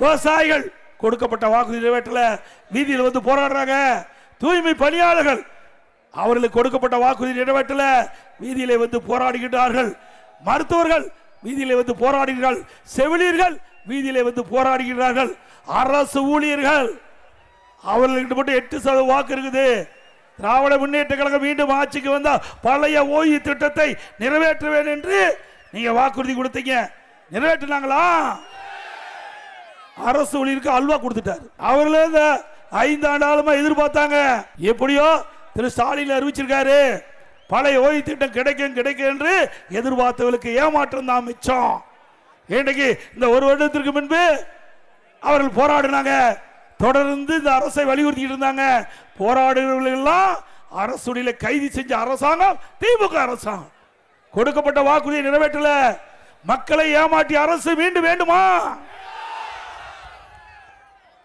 விவசாயிகள் கொடுக்கப்பட்ட வாக்குறுதி நிறைவேற்றல, வீதியில் வந்து போராடுறாங்க. தூய்மை பணியாளர்கள் அவர்களுக்கு கொடுக்கப்பட்ட வாக்குறுதி நிறைவேற்றல, வீதியிலே வந்து போராடுகிறார்கள். மருத்துவர்கள் வீதியிலே வந்து போராடுகிறார்கள். செவிலியர்கள் வீதியிலே வந்து போராடுகிறார்கள். அரசு ஊழியர்கள் அவர்களுக்கு மட்டும் 8% வாக்கு இருக்குது. திராவிட முன்னேற்ற கழகம் மீண்டும் ஆட்சிக்கு வந்தா பழைய ஓய்வு திட்டத்தை நிறைவேற்றுவேன் என்று நீங்க வாக்குறுதி கொடுத்தீங்க, நிறைவேற்றினாங்களா? அரசு ஊழியருக்கு அல்வா கொடுத்துட்டாரு. அவர்களே 5 ஆண்டு எதிர்பார்த்தாங்க. எப்படியோ திரு ஸ்டாலின் அறிவிச்சிருக்காரு, பழைய ஓய்வு திட்டம் கிடைக்கும் என்று எதிர்பார்த்தவர்களுக்கு ஏமாற்றம் தான் மிச்சம். இன்றைக்கு இந்த 1 வருடத்திற்கு முன்பு அவர்கள் போராடினாங்க, தொடர்ந்து இந்த அரசை வலியுறுத்திட்டு இருந்தாங்க. போராடுகிறவர்கள் எல்லாம் அரசுடைய கைது செஞ்ச அரசாங்கம் திமுக அரசாங்கம். கொடுக்கப்பட்ட வாக்குறுதியை நிறைவேற்றல, மக்களை ஏமாற்றிய அரசு மீண்டும் வேண்டுமா?